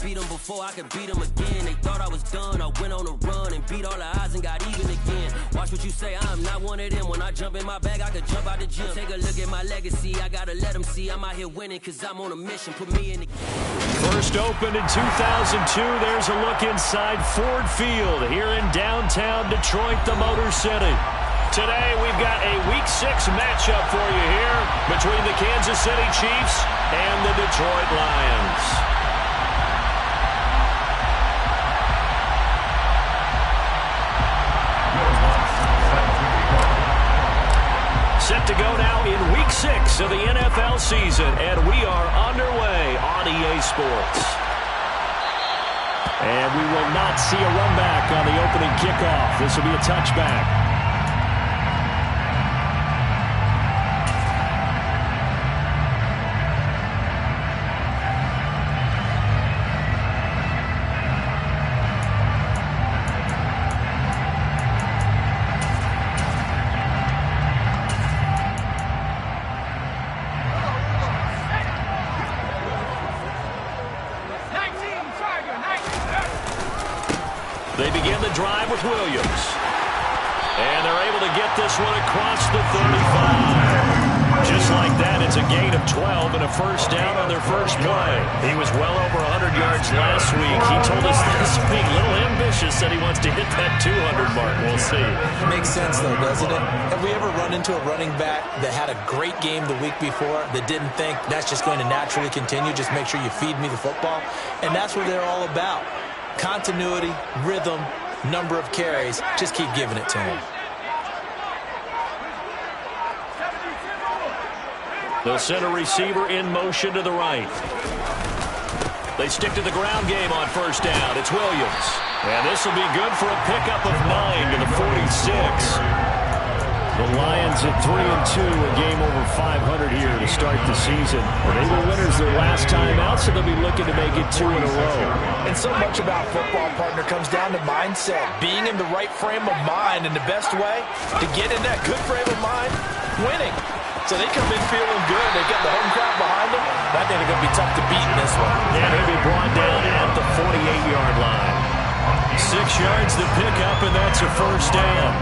beat them before, I could beat them again. They thought I was done, I went on a run and beat all the odds and got even again. Watch what you say, I'm not one of them. When I jump in my bag, I could jump out the gym. Take a look at my legacy, I gotta let them see I'm out here winning, cause I'm on a mission, put me in the... First opened in 2002, there's a look inside Ford Field here in downtown Detroit, the Motor City. Today, we've got a Week 6 matchup for you here between the Kansas City Chiefs and the Detroit Lions. Set to go now in Week 6 of the NFL season, and we are underway on EA Sports. And we will not see a run back on the opening kickoff. This will be a touchback. They begin the drive with Williams. And they're able to get this one across the 35. Just like that, it's a gain of 12 and a first down on their first play. He was well over 100 yards last week. He told us this week, a little ambitious, said he wants to hit that 200 mark. We'll see. Makes sense, though, doesn't it? Have we ever run into a running back that had a great game the week before that didn't think that's just going to naturally continue? Just make sure you feed me the football. And that's what they're all about. Continuity, rhythm, number of carries. Just keep giving it to him. They'll send a receiver in motion to the right. They stick to the ground game on first down. It's Williams. And this will be good for a pickup of 9 to the 46. The Lions at 3-2, a game over 500 here to start the season. They were winners their last time out, so they'll be looking to make it 2 in a row. And so much about football, partner, comes down to mindset. Being in the right frame of mind, and the best way to get in that good frame of mind, winning. So they come in feeling good. They get the home crowd behind them. I think they're going to be tough to beat in this one. Yeah, they'll be brought down at the 48-yard line. 6 yards to pick up, and that's a first down.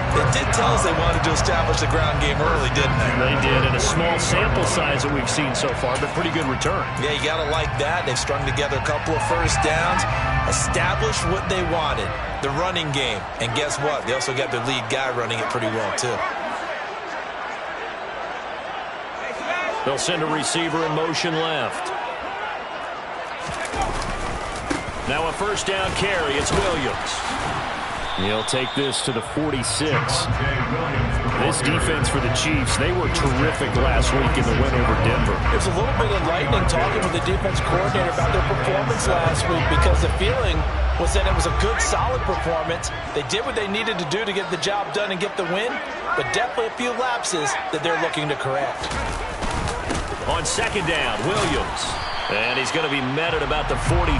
They did tell us they wanted to establish the ground game early, didn't they? They did, in a small sample size that we've seen so far, but pretty good return. Yeah, you got to like that. They've strung together a couple of first downs, established what they wanted, the running game. And guess what? They also got their lead guy running it pretty well, too. They'll send a receiver in motion left. Now a first down carry. It's Williams. He'll take this to the 46. This defense for the Chiefs, they were terrific last week in the win over Denver. It was a little bit enlightening talking with the defense coordinator about their performance last week, because the feeling was that it was a good, solid performance. They did what they needed to do to get the job done and get the win, but definitely a few lapses that they're looking to correct. On second down, Williams. And he's going to be met at about the 43.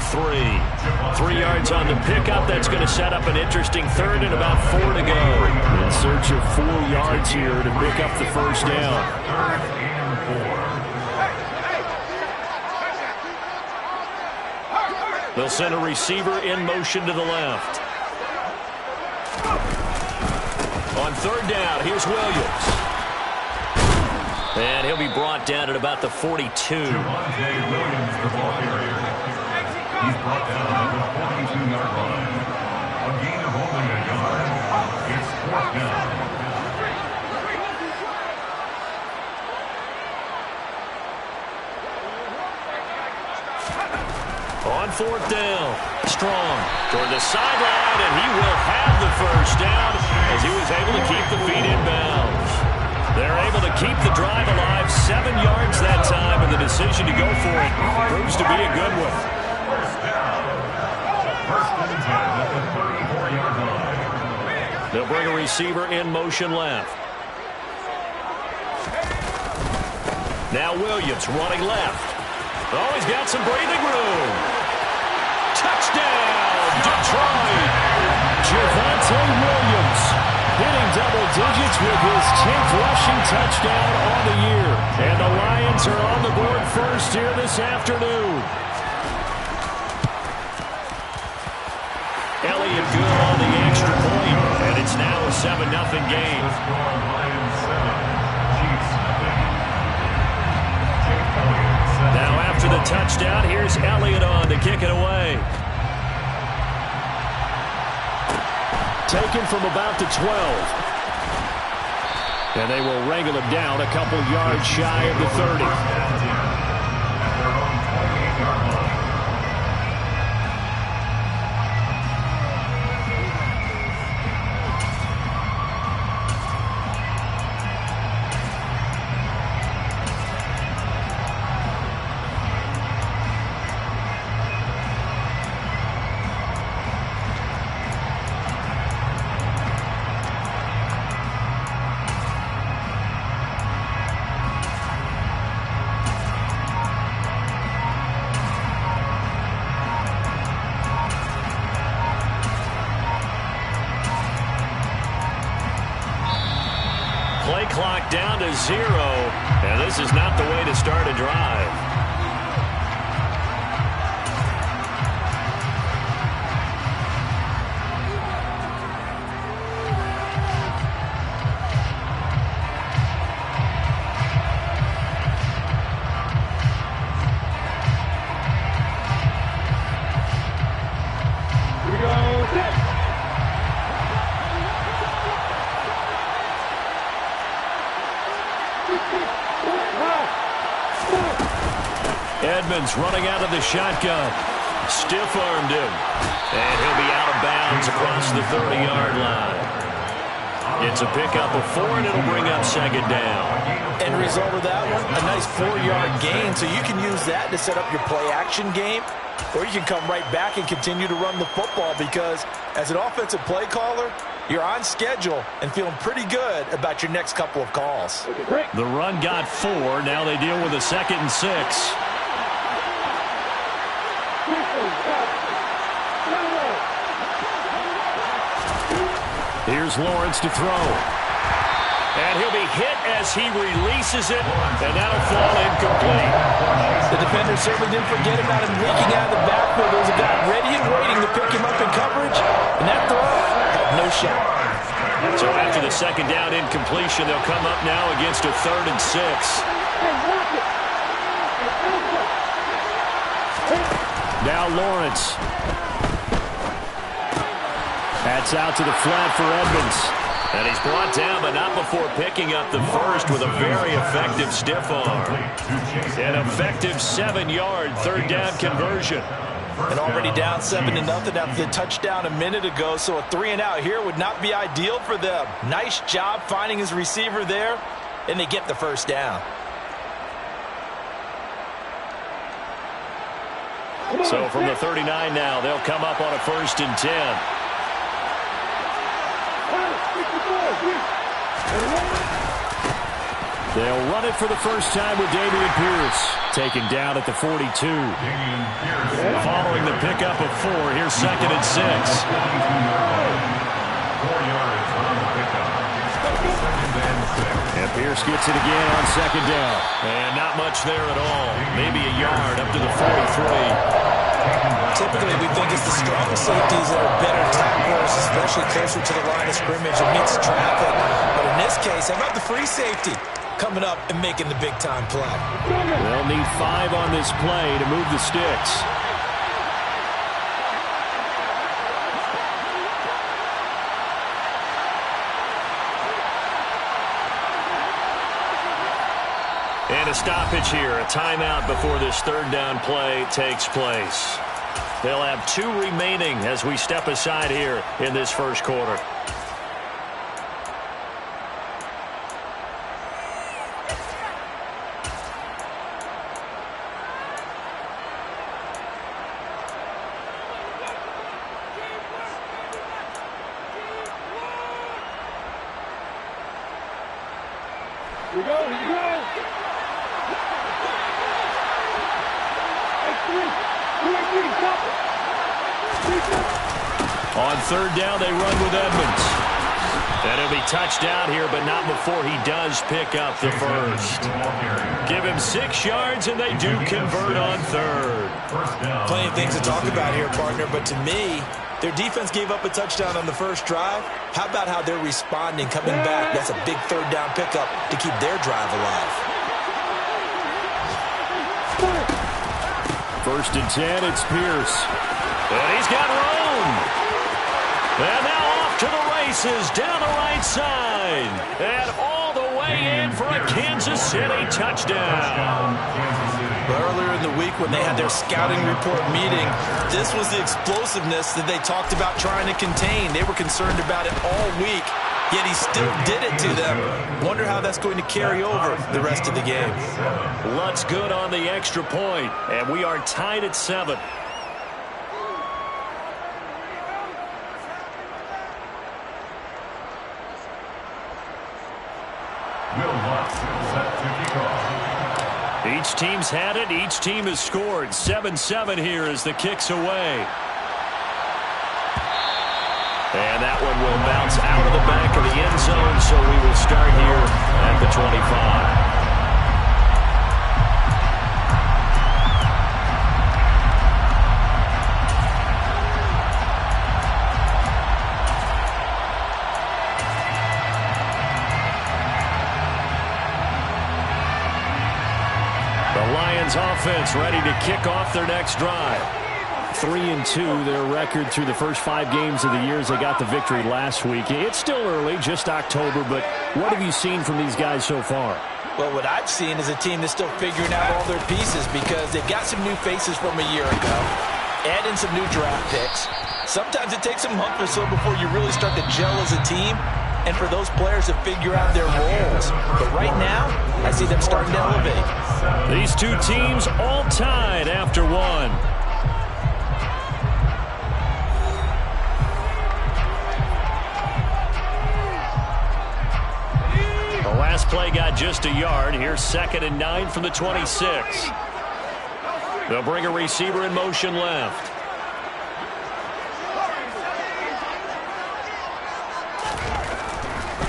3 yards on the pickup. That's going to set up an interesting third and about 4 to go. In search of 4 yards here to pick up the first down. They'll send a receiver in motion to the left. On third down, here's Williams. And he'll be brought down at about the 42. Williams, the ball carrier. He's brought down at the 42-yard line. A gain of only a yard. It's fourth down. On fourth down, Strong toward the sideline, and he will have the first down as he was able to keep the feet in bounds. They're able to keep the drive alive, 7 yards that time, and the decision to go for it proves to be a good one. First and 10 at the 34-yard line. They'll bring a receiver in motion left. Now Williams running left. Oh, he's got some breathing room. Touchdown, Detroit. Javonte Williams hitting double digits with his 10th rushing touchdown on the year. And the Lions are on the board first here this afternoon. and good on the extra point. And it's now a 7-0 game. Now after the touchdown, here's Elliott on to kick it away. Taken from about the 12. And they will wrangle him down a couple yards shy of the 30. Play clock down to 0, and this is not the way to start a drive. Edmonds running out of the shotgun. Stiff-armed him. And he'll be out of bounds across the 30-yard line. It's a pickup of 4, and it'll bring up second down. End result of that one, a nice 4-yard gain. So you can use that to set up your play-action game, or you can come right back and continue to run the football because as an offensive play caller, you're on schedule and feeling pretty good about your next couple of calls. The run got 4. Now they deal with a 2nd and 6. Here's Lawrence to throw. And he'll be hit as he releases it, and that'll fall incomplete. The defender certainly didn't forget about him leaking out of the backfield. There was a guy ready and waiting to pick him up in coverage, and that throw had no shot. So after the second down incompletion, they'll come up now against a 3rd and 6. Now Lawrence. That's out to the flat for Edmonds. And he's brought down, but not before picking up the first with a very effective stiff arm. An effective 7-yard 3rd down conversion. And already down 7-0 after the touchdown a minute ago, so a 3-and-out here would not be ideal for them. Nice job finding his receiver there, and they get the first down. So from the 39 now, they'll come up on a 1st and 10. They'll run it for the first time with Dameon Pierce. Taken down at the 42. Following the pickup of 4, here's 2nd and 6. 4 yards on the pickup. And Pierce gets it again on 2nd down. And not much there at all. Maybe a yard up to the 43. Typically, we think it's the strong safeties that are better tacklers, especially closer to the line of scrimmage amidst traffic. But in this case, how about the free safety coming up and making the big-time play? They'll need 5 on this play to move the sticks. And a stoppage here, a timeout before this 3rd down play takes place. They'll have 2 remaining as we step aside here in this first quarter. Here we go, here we go. On 3rd down, they run with Edmonds. And he'll be touched down here, but not before he does pick up the first. Give him 6 yards, and they do convert on 3rd. Plenty of things to talk about here, partner, but to me, Their defense gave up a touchdown on the first drive. How about how they're responding, coming back? That's a big third down pickup to keep their drive alive. 1st and 10, it's Pierce. And he's got room. And now off to the races down the right side. And all the way in for a Kansas City touchdown. Earlier in the week when they had their scouting report meeting, this was the explosiveness that they talked about trying to contain. They were concerned about it all week, yet he still did it to them. Wonder how that's going to carry over the rest of the game. Lutt's good on the extra point, and we are tied at 7. Each team's had it. Each team has scored. 7-7 here as the kick's away. And that one will bounce out of the back of the end zone, so we will start here at the 25. Offense ready to kick off their next drive. 3-2, their record through the first 5 games of the year as they got the victory last week. It's still early, just October, but what have you seen from these guys so far? Well, what I've seen is a team that's still figuring out all their pieces because they've got some new faces from a year ago, add in some new draft picks. Sometimes it takes a month or so before you really start to gel as a team and for those players to figure out their roles. But right now, I see them starting to elevate. These two teams all tied after one. The last play got just a yard. Here's 2nd and 9 from the 26. They'll bring a receiver in motion left.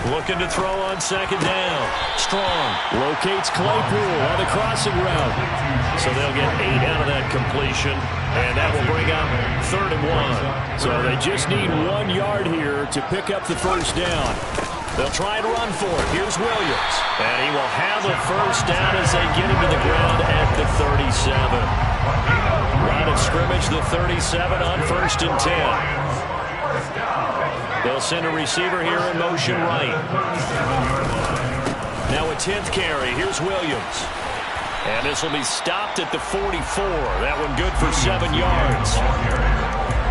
Looking to throw on 2nd down. Strong locates Claypool on the crossing route. So they'll get 8 out of that completion. And that will bring up 3rd and 1. So they just need 1 yard here to pick up the first down. They'll try and run for it. Here's Williams. And he will have a first down as they get him to the ground at the 37. Line of scrimmage, the 37 on 1st and 10. They'll send a receiver here in motion right. Now a 10th carry. Here's Williams. And this will be stopped at the 44. That one good for 7 yards.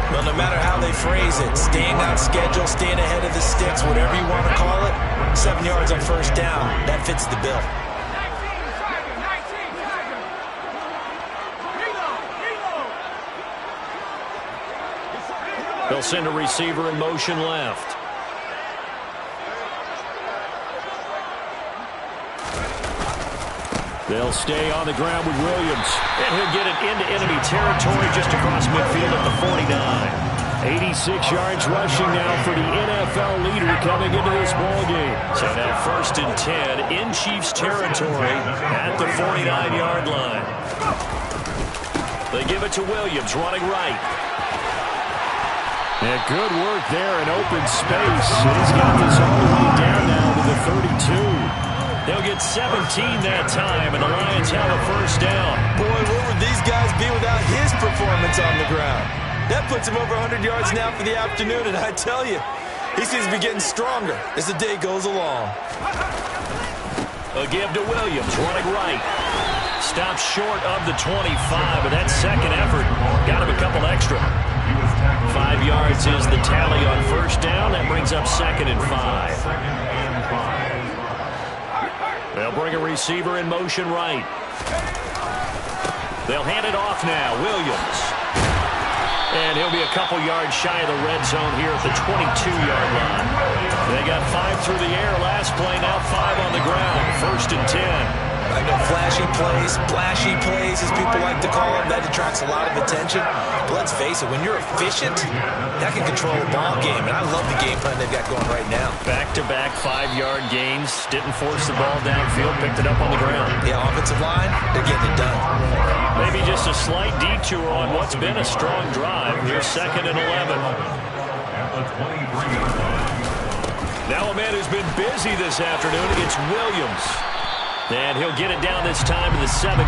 Well, no matter how they phrase it, staying on schedule, staying ahead of the sticks, whatever you want to call it, 7 yards on first down, that fits the bill. They'll send a receiver in motion left. They'll stay on the ground with Williams. And he'll get it into enemy territory just across midfield at the 49. 86 yards rushing now for the NFL leader coming into this ballgame. So now 1st and 10 in Chiefs territory at the 49-yard line. They give it to Williams running right. And good work there in open space. He's got this all the way down now to the 32. They'll get 17 that time, and the Lions have a first down. Boy, where would these guys be without his performance on the ground? That puts him over 100 yards now for the afternoon, and I tell you, he seems to be getting stronger as the day goes along. A give to Williams, running right. Stops short of the 25, but that second effort got him a couple extra. 5 yards is the tally on first down. That brings up 2nd and 5. They'll bring a receiver in motion right. They'll hand it off now. Williams. And he'll be a couple yards shy of the red zone here at the 22-yard line. They got 5 through the air last play, now 5 on the ground. 1st and 10. I know flashy plays, splashy plays, as people like to call them, that attracts a lot of attention. But let's face it, when you're efficient, that can control a ball game. And I love the game plan they've got going right now. Back-to-back 5-yard gains. Didn't force the ball downfield, picked it up on the ground. Yeah, offensive line, they're getting it done. Maybe just a slight detour on what's been a strong drive. Here's 2nd and 11. At the 23-yard line. Now a man who's been busy this afternoon. It's Williams. And he'll get it down this time to the 17.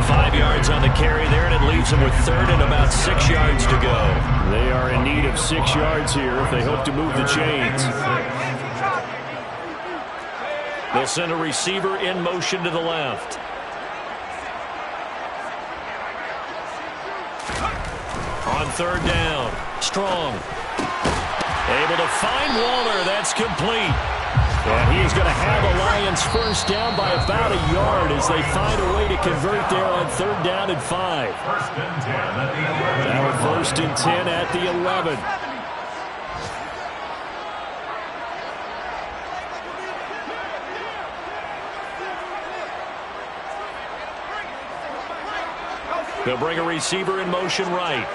5 yards on the carry there, and it leaves him with 3rd and about 6 yards to go. They are in need of 6 yards here if they hope to move the chains. They'll send a receiver in motion to the left. On 3rd down, Strong. Able to find Waller. That's complete. And he's going to have a Lions first down by about a yard as they find a way to convert there on 3rd down and 5. First and 10 at the 11. Now 1st and 10 at the 11. They'll bring a receiver in motion right.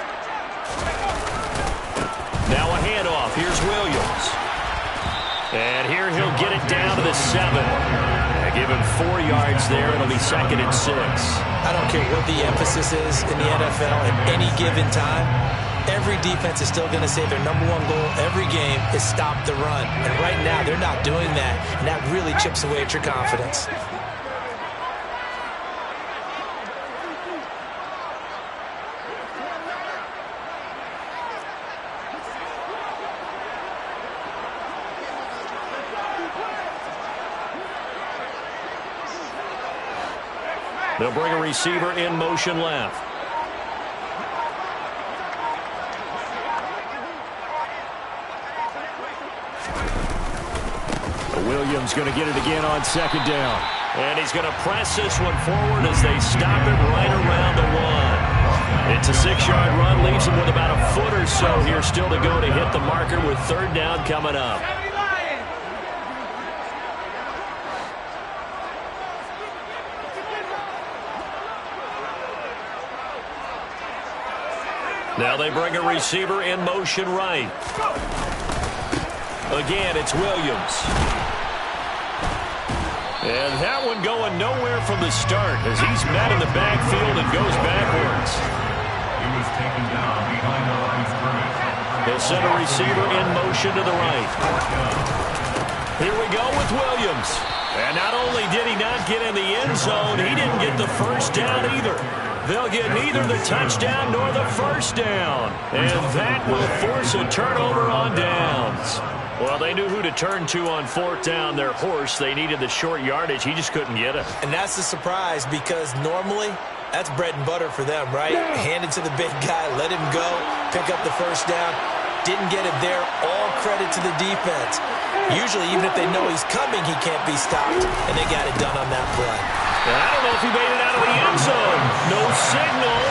Now a handoff. Here's Williams. And here he'll get it down to the 7. Give him 4 yards there. It'll be 2nd and 6. I don't care what the emphasis is in the NFL at any given time. Every defense is still going to say their #1 goal every game is stop the run. And right now they're not doing that, and that really chips away at your confidence. They'll bring a receiver in motion left. Williams going to get it again on 2nd down. And he's going to press this one forward as they stop it right around the 1. It's a 6-yard run, leaves him with about a foot or so here still to go to hit the marker with 3rd down coming up. Now they bring a receiver in motion right. Again, it's Williams. And that one going nowhere from the start as he's met in the backfield and goes backwards. He was taken down behind the line of scrimmage. They'll send a receiver in motion to the right. Here we go with Williams. And not only did he not get in the end zone, he didn't get the first down either. They'll get neither the touchdown nor the first down. And that will force a turnover on downs. Well, they knew who to turn to on 4th down. Their horse, they needed the short yardage. He just couldn't get it. And that's the surprise because normally that's bread and butter for them, right? Hand it to the big guy, let him go, pick up the first down. Didn't get it there. All credit to the defense. Usually, even if they know he's coming, he can't be stopped. And they got it done on that play. And I don't know if he made it out of the end zone. No signal.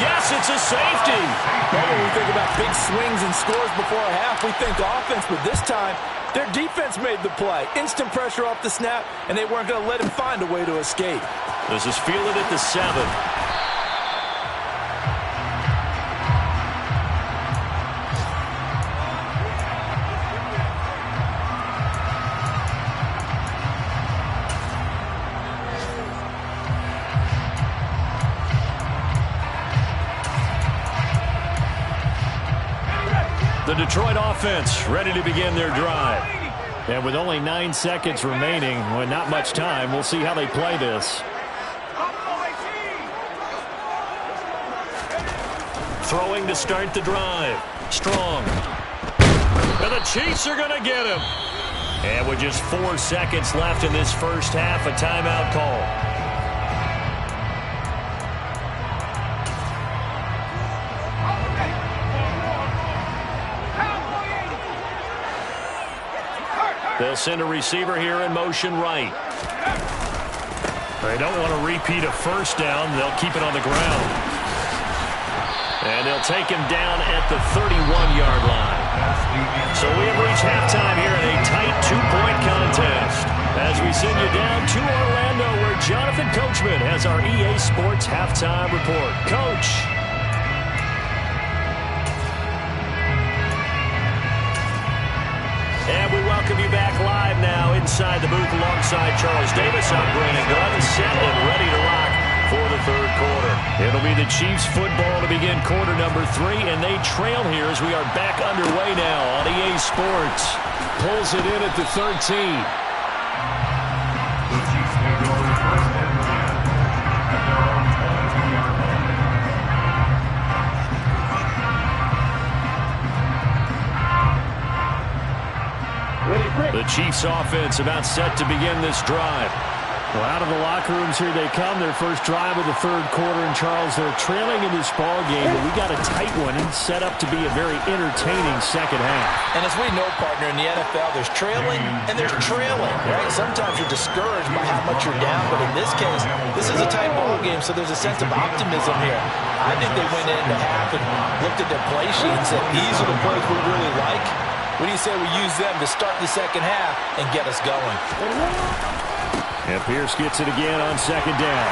Yes, it's a safety. Well, when we think about big swings and scores before a half, we think offense. But this time, their defense made the play. Instant pressure off the snap, and they weren't going to let him find a way to escape. This is fielded at the 7. The Detroit offense ready to begin their drive. And with only 9 seconds remaining, well, not much time, we'll see how they play this. Throwing to start the drive. Strong. And the Chiefs are going to get him. And with just 4 seconds left in this first half, a timeout call. They'll send a receiver here in motion right. They don't want to repeat a first down. They'll keep it on the ground. And they'll take him down at the 31-yard line. So we have reached halftime here in a tight 2-point contest. As we send you down to Orlando, where Jonathan Coachman has our EA Sports halftime report. Coach. And we welcome you back live now inside the booth alongside Charles Davis. I'm Brandon Gunn, set and ready to rock. for the third quarter. It'll be the Chiefs football to begin quarter number 3, and they trail here as we are back underway now on EA Sports. Pulls it in at the 13. The Chiefs take over first and 10 at their own 22-yard line. The Chiefs offense about set to begin this drive. Well, out of the locker rooms here they come. Their first drive of the third quarter. And, Charles, they're trailing in this ball game, but we got a tight one and set up to be a very entertaining second half. And as we know, partner, in the NFL, there's trailing and there's trailing, right? Sometimes you're discouraged by how much you're down, but in this case, this is a tight ball game, so there's a sense of optimism here. I think they went into half and looked at their play sheet and said, these are the plays we really like. What do you say we use them to start the second half and get us going? And Pierce gets it again on second down.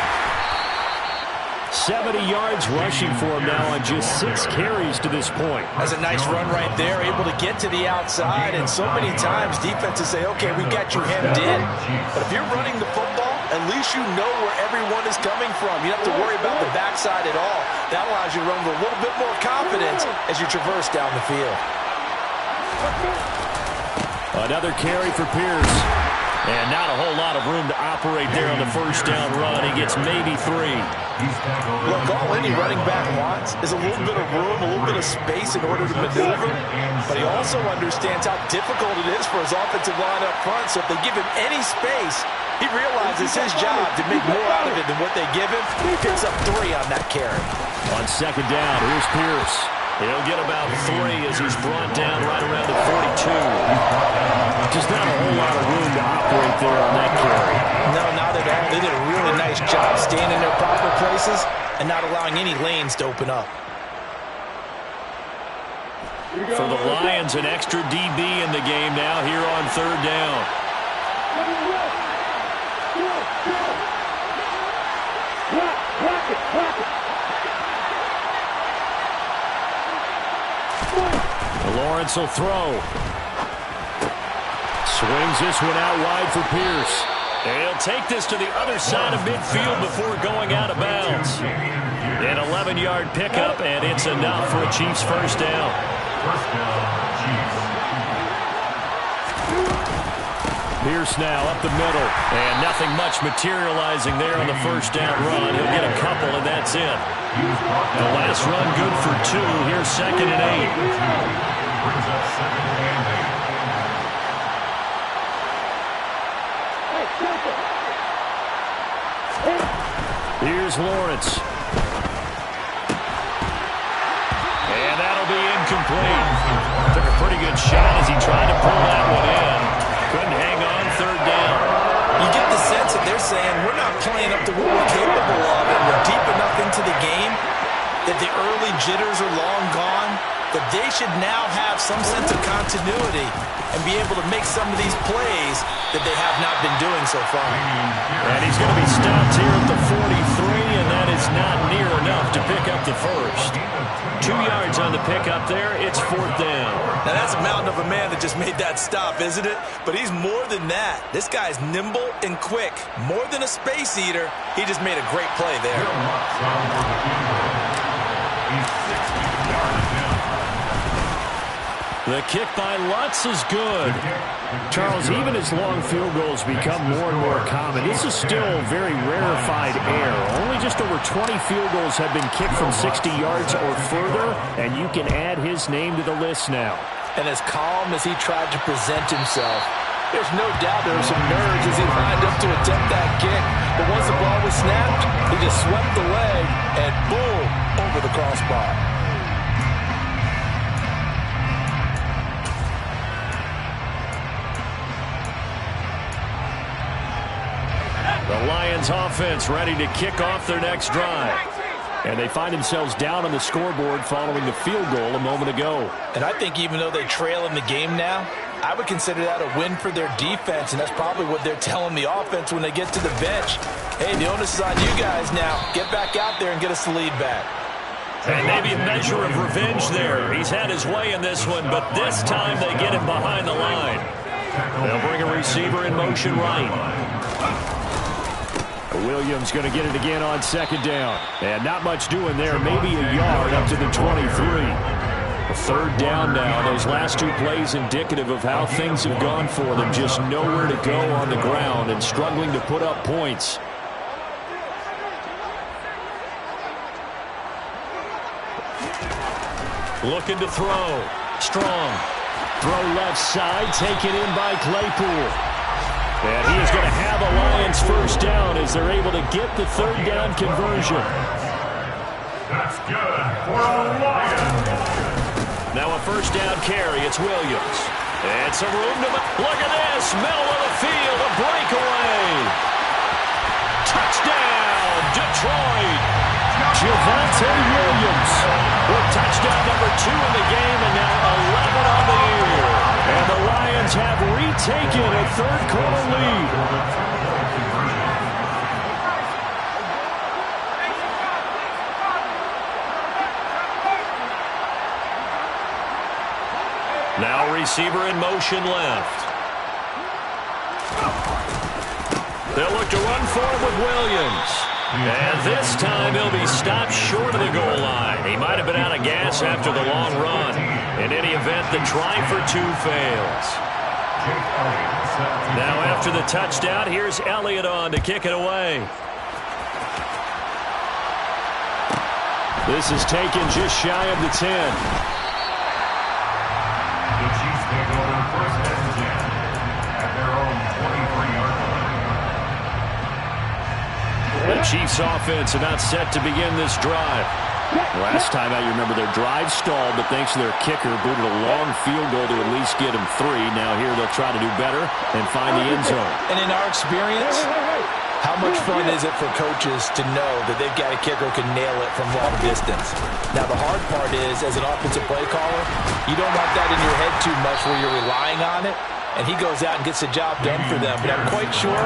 70 yards rushing for him now on just 6 carries to this point. That's a nice run right there, able to get to the outside, and so many times defenses say, okay, we got you hemmed in. But if you're running the football, at least you know where everyone is coming from. You don't have to worry about the backside at all. That allows you to run with a little bit more confidence as you traverse down the field. Another carry for Pierce. And not a whole lot of room to operate there on the first down run. He gets maybe 3. Look, all any running back wants is a little bit of room, a little bit of space in order to maneuver. But he also understands how difficult it is for his offensive line up front. So if they give him any space, he realizes his job to make more out of it than what they give him. He picks up 3 on that carry. On second down, here's Pierce. He'll get about 3 as he's brought down right around the 42. Just not a whole lot of room to operate there on that carry. No, not at all. They did a really nice job staying in their proper places and not allowing any lanes to open up. For the Lions, an extra DB in the game now here on third down. Lawrence will throw. Swings this one out wide for Pierce. He'll take this to the other side of midfield before going out of bounds. An 11-yard pickup, and it's enough for a Chiefs first down. First down, Chiefs. Pierce now up the middle. And nothing much materializing there on the first down run. He'll get a couple, and that's it. The last run good for 2. Here's second and 8. Brings up second and 8. Here's Lawrence. And that'll be incomplete. Took a pretty good shot as he tried to pull that one in. Couldn't hang on third down. You get the sense that they're saying we're not playing up to what we're capable of, and we're deep enough into the game that the early jitters are long gone, that they should now have some sense of continuity and be able to make some of these plays that they have not been doing so far. And he's going to be stopped here at the 43, and that is not near enough to pick up the first. 2 yards on the pickup there. It's fourth down. Now, that's a mountain of a man that just made that stop, isn't it? But he's more than that. This guy's nimble and quick. More than a space eater, he just made a great play there. He's 60 yards down. The kick by Lutz is good. Charles, even as long field goals become more and more common, this is still very rarefied air. Only just over 20 field goals have been kicked from 60 yards or further, and you can add his name to the list now. And as calm as he tried to present himself, there's no doubt there were some nerves as he lined up to attempt that kick. But once the ball was snapped, he just swept the leg and boom, over the crossbar. The Lions offense ready to kick off their next drive. And they find themselves down on the scoreboard following the field goal a moment ago. And I think even though they trail in the game now, I would consider that a win for their defense, and that's probably what they're telling the offense when they get to the bench. Hey, the onus is on you guys now. Get back out there and get us the lead back. And maybe a measure of revenge there. He's had his way in this one, but this time they get him behind the line. They'll bring a receiver in motion right. Williams going to get it again on second down. And not much doing there. Maybe a yard up to the 23. A third down now. Those last two plays indicative of how things have gone for them. Just nowhere to go on the ground and struggling to put up points. Looking to throw. Strong. Throw left side. Taken in by Claypool. And he is going to have a Lions first down as they're able to get the third down conversion. That's good for a Lions. Now a first down carry. It's Williams. And some room to... Look at this. Middle of the field. A breakaway. Touchdown, Detroit. Javonte Williams With touchdown number 2 in the game and now 11 on the year. And the Lions have retaken a third-quarter lead. Now receiver in motion left. They'll look to run forward with Williams. And this time he'll be stopped short of the goal line. He might have been out of gas after the long run. In any event, the try for 2 fails. Now after the touchdown, here's Elliott on to kick it away. This is taken just shy of the 10. The Chiefs take over first and 10 at their own 23-yard line. The Chiefs offense about set to begin this drive. Last time out, you remember their drive stalled, but thanks to their kicker, booted a long field goal to at least get them 3. Now here they'll try to do better and find the end zone. And in our experience, how much fun is it for coaches to know that they've got a kicker who can nail it from long distance? Now, the hard part is, as an offensive play caller, you don't want that in your head too much where you're relying on it, and he goes out and gets the job done for them. But I'm quite sure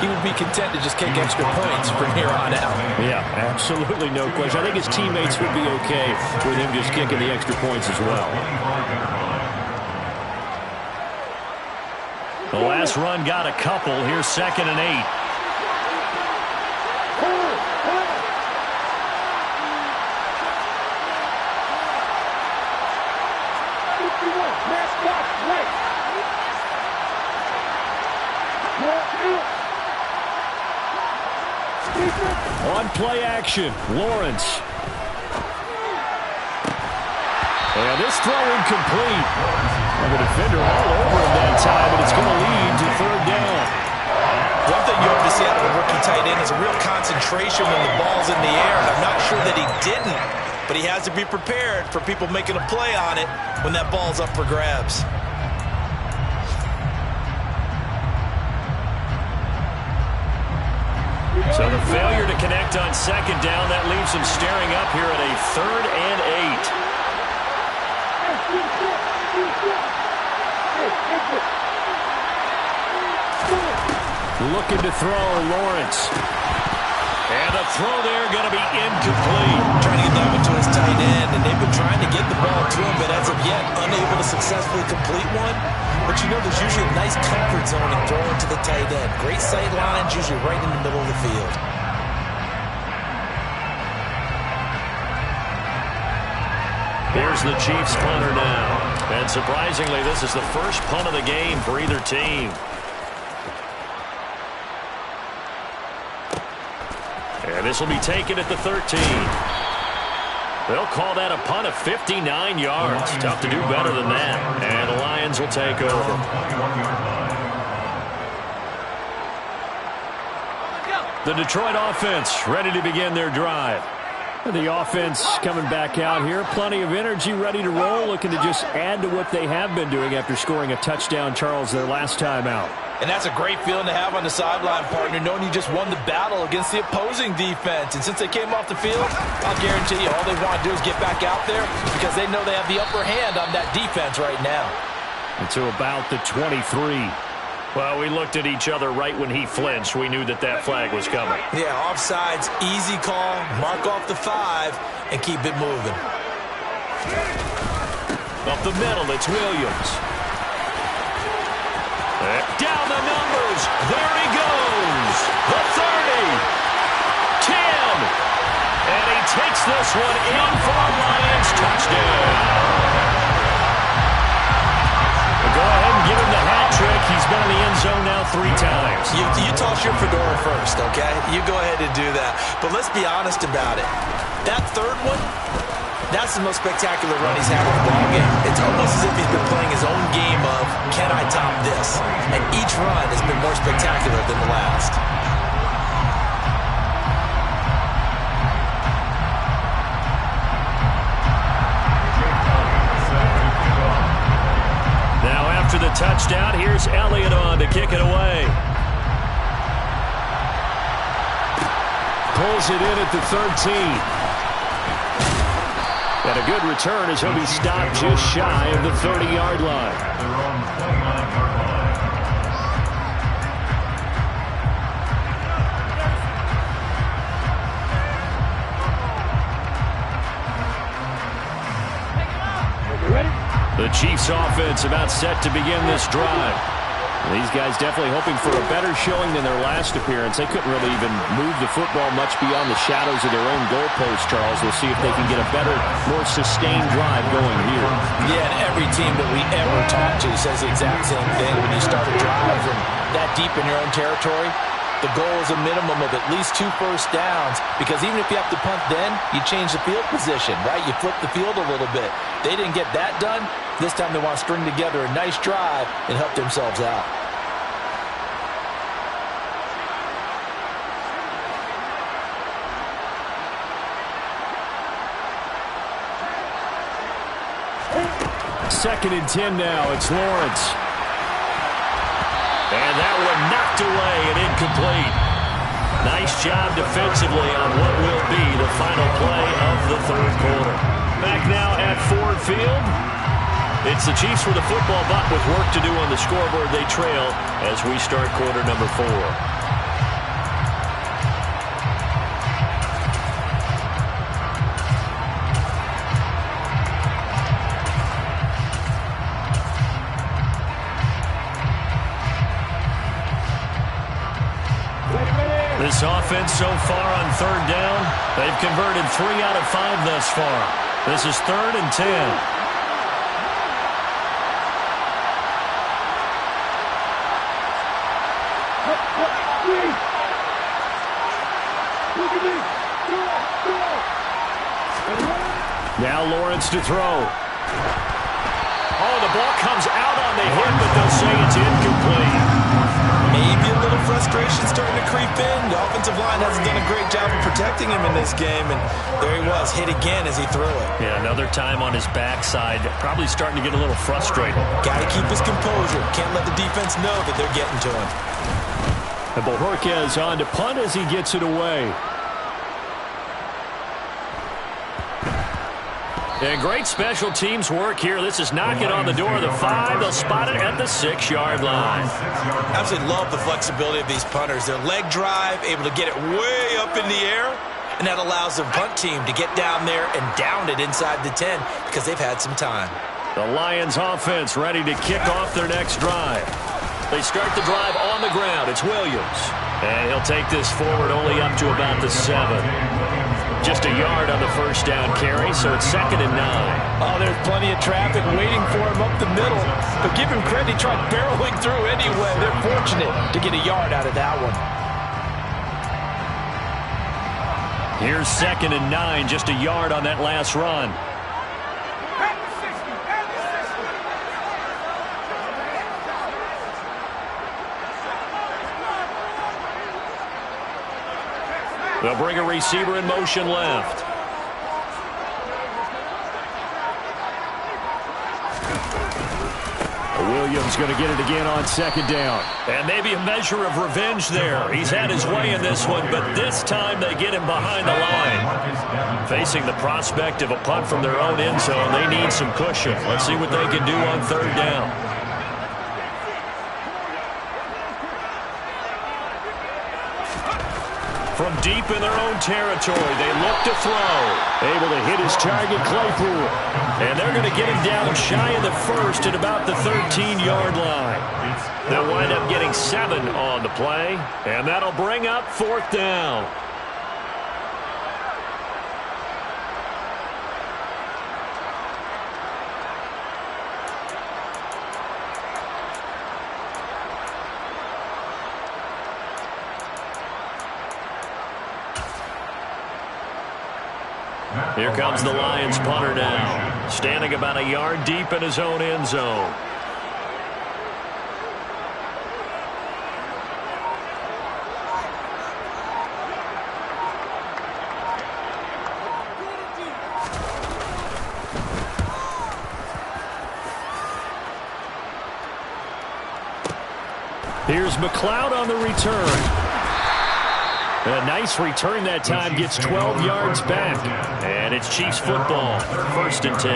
he would be content to just kick extra points from here on out. Yeah, absolutely no question. I think his teammates would be okay with him just kicking the extra points as well. The last run got a couple. Here's 2nd and 8. On play action, Lawrence. And this throw incomplete. And the defender all over him that time, but it's going to lead to 3rd down. One thing you hope to see out of a rookie tight end is a real concentration when the ball's in the air. And I'm not sure that he didn't, but he has to be prepared for people making a play on it when that ball's up for grabs. So the failure to connect on 2nd down, that leaves him staring up here at a 3rd and 8. Looking to throw, Lawrence. And the throw there going to be incomplete. Trying to get that one to his tight end, and they've been trying to get the ball to him, but as of yet, unable to successfully complete one. But you know there's usually a nice comfort zone in throwing to the tight end. Great sight lines, usually right in the middle of the field. Here's the Chiefs punter now. And surprisingly, this is the first punt of the game for either team. And this will be taken at the 13. They'll call that a punt of 59 yards. Tough to do better than that. And the Lions will take over. The Detroit offense ready to begin their drive. The offense coming back out here. Plenty of energy, ready to roll, looking to just add to what they have been doing after scoring a touchdown, Charles, their last time out. And that's a great feeling to have on the sideline, partner, knowing you just won the battle against the opposing defense. And since they came off the field, I'll guarantee you all they want to do is get back out there because they know they have the upper hand on that defense right now. And to about the 23. Well, we looked at each other right when he flinched. We knew that that flag was coming. Yeah, offsides, easy call, mark off the 5, and keep it moving. Up the middle, it's Williams. Down the numbers. There he goes. The 30. takes this one in for a Lions touchdown. Go ahead and give him the hat trick. He's been in the end zone now 3 times. You toss your fedora first, okay? You go ahead and do that. But let's be honest about it. That third one, that's the most spectacular run he's had in the ballgame. It's almost as if he's been playing his own game of, can I top this? And each run has been more spectacular than the last. After the touchdown, here's Elliott on to kick it away. Pulls it in at the 13. And a good return as he'll be stopped just shy of the 30-yard line. They're on the 29-yard line. The Chiefs offense about set to begin this drive. These guys definitely hoping for a better showing than their last appearance. They couldn't really even move the football much beyond the shadows of their own goalpost, Charles. We'll see if they can get a better, more sustained drive going here. Yeah, and every team that we ever talk to says the exact same thing. When you start a drive from that deep in your own territory, the goal is a minimum of at least 2 first downs, because even if you have to punt then, you change the field position, right? You flip the field a little bit. They didn't get that done. This time they want to string together a nice drive and help themselves out. Second and 10 now. It's Lawrence. And that one knocked away and incomplete. Nice job defensively on what will be the final play of the third quarter. Back now at Ford Field. It's the Chiefs with the football, but with work to do on the scoreboard. They trail as we start quarter number 4. This offense so far on third down, they've converted 3 out of 5 thus far. This is 3rd and 10. Now Lawrence to throw. Oh, the ball comes out on the hit, but they'll say it's incomplete. Maybe a little frustration starting to creep in. The offensive line hasn't done a great job of protecting him in this game, and there he was, hit again as he threw it. Yeah, another time on his backside, probably starting to get a little frustrated. Got to keep his composure. Can't let the defense know that they're getting to him. And Bojorquez on to punt as he gets it away. And great special teams work here. This is knocking on the door of the 5. They'll spot it at the 6-yard line. Absolutely love the flexibility of these punters. Their leg drive, able to get it way up in the air, and that allows the punt team to get down there and down it inside the 10 because they've had some time. The Lions offense ready to kick off their next drive. They start the drive on the ground. It's Williams. And he'll take this forward only up to about the 7. Just a yard on the first down carry, so it's 2nd and 9. Oh, there's plenty of traffic waiting for him up the middle. But give him credit, he tried barreling through anyway. They're fortunate to get a yard out of that one. Here's 2nd and 9, just a yard on that last run. They'll bring a receiver in motion left. Williams going to get it again on 2nd down. And maybe a measure of revenge there. He's had his way in this one, but this time they get him behind the line. Facing the prospect of a punt from their own end zone, they need some cushion. Let's see what they can do on 3rd down. From deep in their own territory, they look to throw. Able to hit his target, Claypool. And they're going to get him down shy of the 1st at about the 13-yard line. They'll wind up getting 7 on the play, and that'll bring up 4th down. Here comes the Lions punter now, standing about a yard deep in his own end zone. Here's McLeod on the return. A nice return that time, gets 12 yards back. And it's Chiefs football, 1st and 10.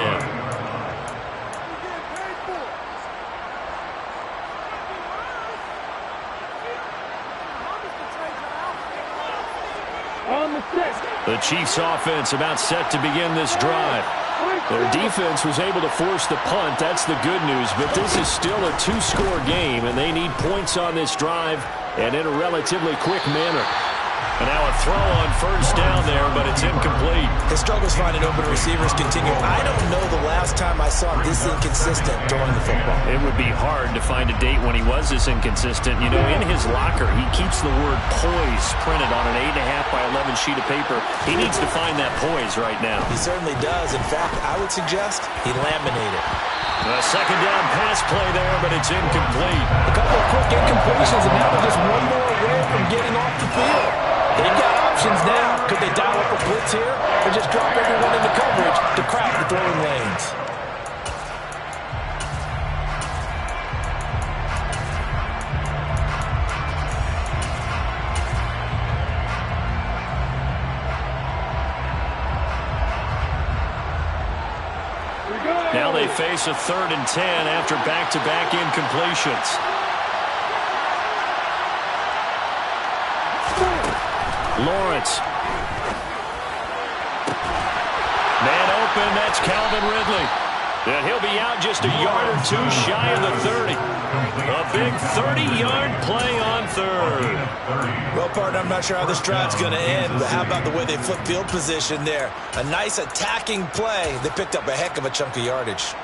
The Chiefs offense about set to begin this drive. Their defense was able to force the punt. That's the good news. But this is still a 2-score game, and they need points on this drive and in a relatively quick manner. And now a throw on 1st down there, but it's incomplete. His struggles finding open receivers continue. I don't know the last time I saw him this inconsistent throwing the football. It would be hard to find a date when he was this inconsistent. You know, in his locker, he keeps the word poise printed on an 8.5 by 11 sheet of paper. He needs to find that poise right now. He certainly does. In fact, I would suggest he laminated. A 2nd down pass play there, but it's incomplete. A couple of quick incompletions, and now they're just one more away from getting off the field. They've got options now. Could they dial up a blitz here or just drop everyone into coverage to crowd the throwing lanes? Now they face a 3rd and 10 after back-to-back incompletions. Lawrence. Man open, that's Calvin Ridley. And he'll be out just a yard or two shy of the 30. A big 30-yard play on 3rd. Well, partner, I'm not sure how this drive's going to end, but how about the way they flip field position there? A nice attacking play. They picked up a heck of a chunk of yardage.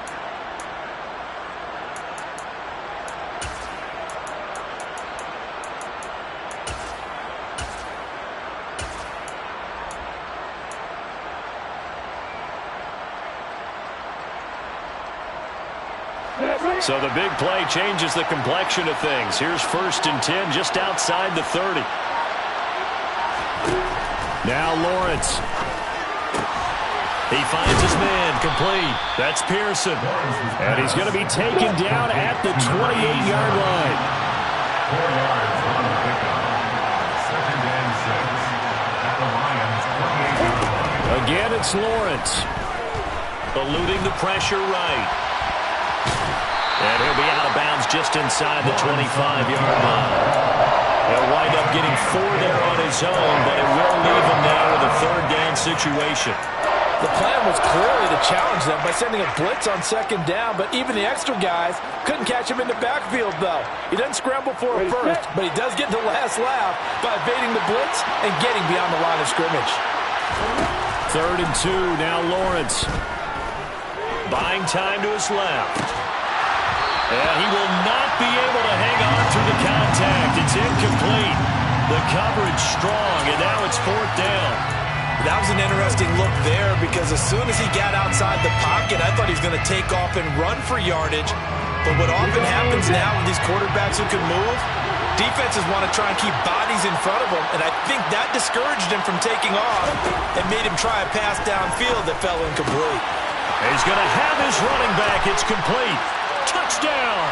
So the big play changes the complexion of things. Here's 1st and 10 just outside the 30. Now Lawrence. He finds his man complete. That's Pearson. And he's going to be taken down at the 28-yard line. 4 yards on the pickup. 2nd and 6 at the Lions' 28-yard line. Again, it's Lawrence. Eluding the pressure right. And he'll be out of bounds just inside the 25-yard line. He'll wind up getting 4 there on his own, but it will leave him now with a 3rd down situation. The plan was clearly to challenge them by sending a blitz on 2nd down, but even the extra guys couldn't catch him in the backfield, though. He doesn't scramble for a first, but he does get the last laugh by evading the blitz and getting beyond the line of scrimmage. 3rd and 2, now Lawrence. Buying time to his left. And he will not be able to hang on through the contact. It's incomplete. The coverage strong, and now it's 4th down. That was an interesting look there because as soon as he got outside the pocket, I thought he was going to take off and run for yardage. But what often happens now with these quarterbacks who can move, defenses want to try and keep bodies in front of them, and I think that discouraged him from taking off and made him try a pass downfield that fell incomplete. He's going to have his running back. It's complete. Touchdown!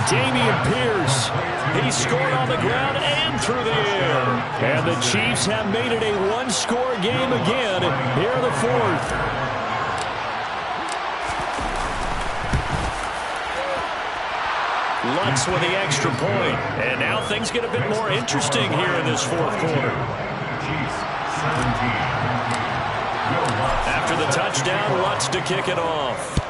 Dameon Pierce. He scored on the ground and through the air. And the Chiefs have made it a 1-score game again here in the 4th. Lutz with the extra point. And now things get a bit more interesting here in this 4th quarter. Chiefs 17. After the touchdown, Lutz to kick it off.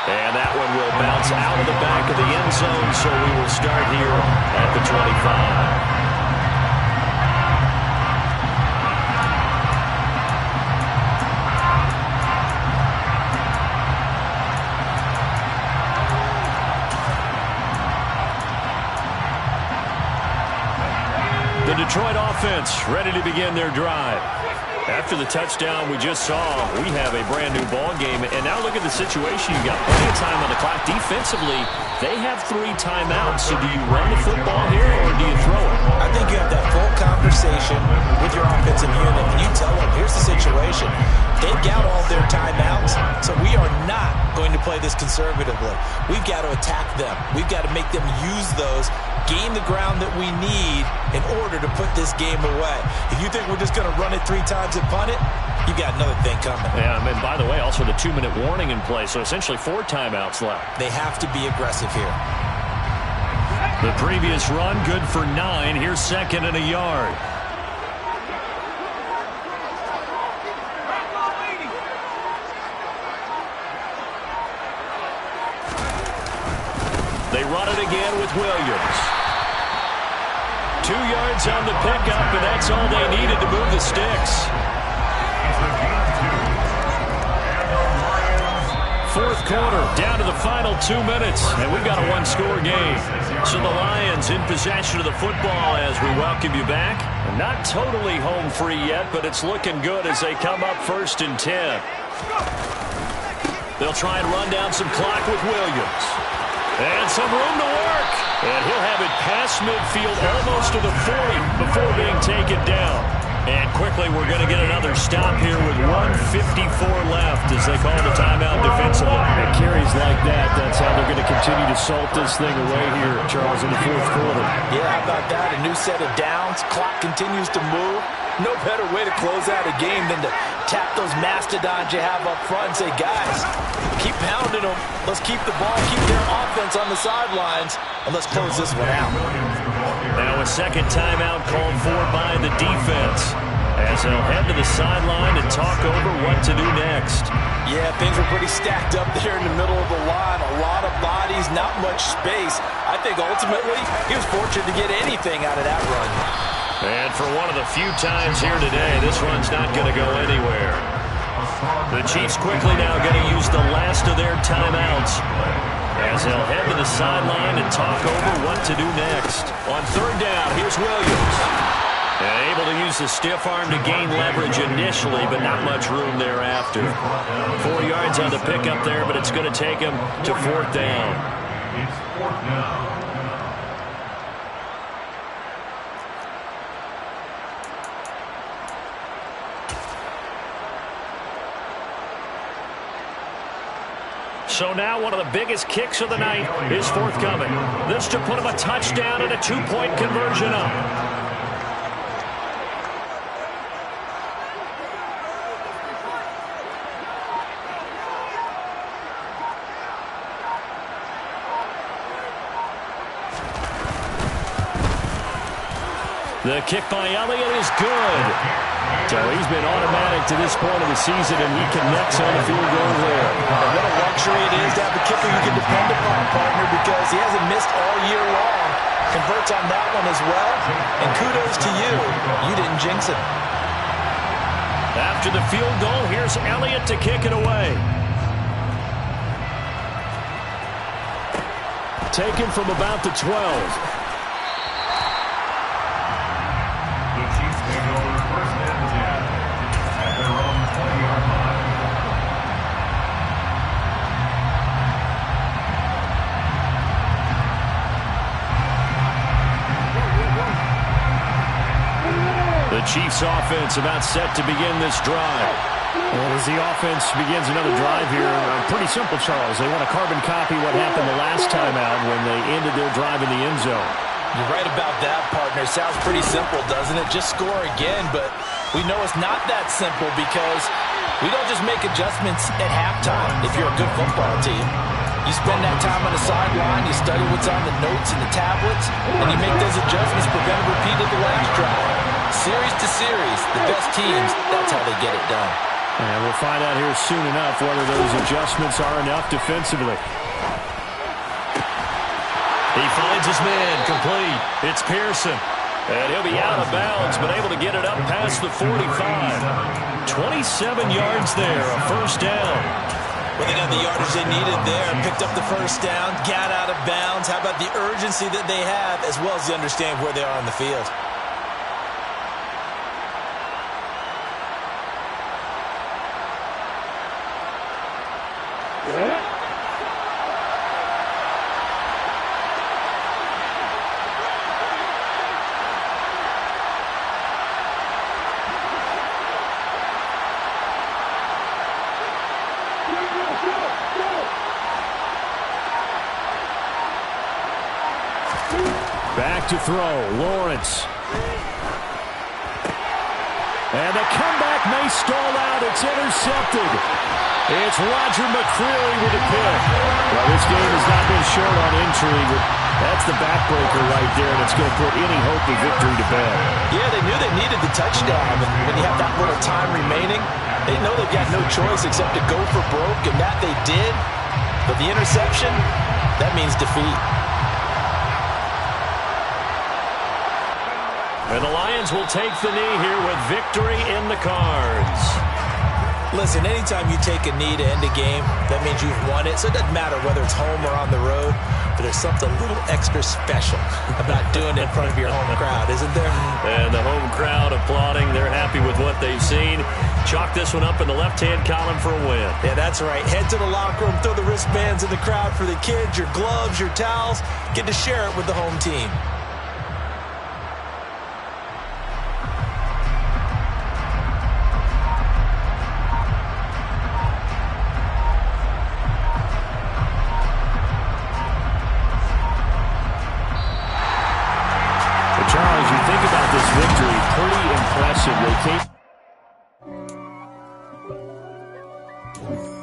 And that one will bounce out of the back of the end zone, so we will start here at the 25. The Detroit offense ready to begin their drive. After the touchdown we just saw, we have a brand-new ball game. And now look at the situation. You've got plenty of time on the clock. Defensively, they have 3 timeouts. So do you run the football here or do you throw it? I think you have that full conversation with your offensive unit, and you tell them, here's the situation. They've got all their timeouts, so we are not going to play this conservatively. We've got to attack them. We've got to make them use those, gain the ground that we need in order to put this game away. If you think we're just going to run it 3 times and punt it, you got another thing coming. Yeah, and by the way, also the 2-minute warning in play, so essentially 4 timeouts left. They have to be aggressive here. The previous run, good for 9. Here's 2nd and a yard. They run it again with Williams. 2 yards on the pickup, and that's all they needed to move the sticks. 4th quarter, down to the final 2 minutes, and we've got a 1-score game. So the Lions in possession of the football as we welcome you back. Not totally home free yet, but it's looking good as they come up 1st and 10. They'll try and run down some clock with Williams. And some room to work. And he'll have it past midfield almost to the 40 before being taken down. And quickly we're going to get another stop here with 1:54 left as they call the timeout defensively. And carries like that, that's how they're going to continue to salt this thing away here, Charles, in the 4th quarter. Yeah, how about that? A new set of downs. Clock continues to move. No better way to close out a game than to tap those mastodons you have up front and say, guys, keep pounding them. Let's keep the ball, keep their offense on the sidelines, and let's close this one out. Now a 2nd timeout called for by the defense as they'll head to the sideline and talk over what to do next. Yeah, things were pretty stacked up there in the middle of the line. A lot of bodies, not much space. I think ultimately he was fortunate to get anything out of that run. And for one of the few times here today, this run's not going to go anywhere. The Chiefs quickly now going to use the last of their timeouts as they'll head to the sideline and talk over what to do next. On 3rd down, here's Williams. And able to use the stiff arm to gain leverage initially, but not much room thereafter. 4 yards on the pickup there, but it's going to take him to 4th down. It's 4th down. So now one of the biggest kicks of the night is forthcoming. This to put him a touchdown and a 2-point conversion up. The kick by Elliott is good. So he's been automatic to this point of the season, and he connects on the field goal there. And what a luxury it is to have a kicker you can depend upon, partner, because he hasn't missed all year long. Converts on that one as well. And kudos to you. You didn't jinx it. After the field goal, here's Elliott to kick it away. Taken from about the 12. The Chiefs offense about set to begin this drive. And as the offense begins another drive here, pretty simple, Charles. They want to carbon copy what happened the last time out when they ended their drive in the end zone. You're right about that, partner. Sounds pretty simple, doesn't it? Just score again, but we know it's not that simple because we don't just make adjustments at halftime if you're a good football team. You spend that time on the sideline, you study what's on the notes and the tablets, and you make those adjustments, prevent a repeat of the last drive. Series to series, the best teams, that's how they get it done. And we'll find out here soon enough whether those adjustments are enough defensively. He finds his man, complete. It's Pearson. And he'll be out of bounds, but able to get it up past the 45. 27 yards there, a 1st down. Well, they got the yardage they needed there, picked up the 1st down, got out of bounds. How about the urgency that they have, as well as the understanding where they are on the field? Back to throw, Lawrence. And the comeback may stall out. It's intercepted. It's Roger McCreary with a pick. Well, this game has not been short on intrigue. That's the backbreaker right there, and it's going to put any hope of victory to bed. Yeah, they knew they needed the touchdown. And when you have that little time remaining, they know they've got no choice except to go for broke, and that they did. But the interception, that means defeat. And the Lions will take the knee here with victory in the cards. Listen, anytime you take a knee to end a game, that means you've won it. So it doesn't matter whether it's home or on the road, but there's something a little extra special about doing it in front of your home crowd, isn't there? And the home crowd applauding. They're happy with what they've seen. Chalk this one up in the left-hand column for a win. Yeah, that's right. Head to the locker room, throw the wristbands in the crowd for the kids, your gloves, your towels. Get to share it with the home team. Charles, you think about this victory, pretty impressive. They came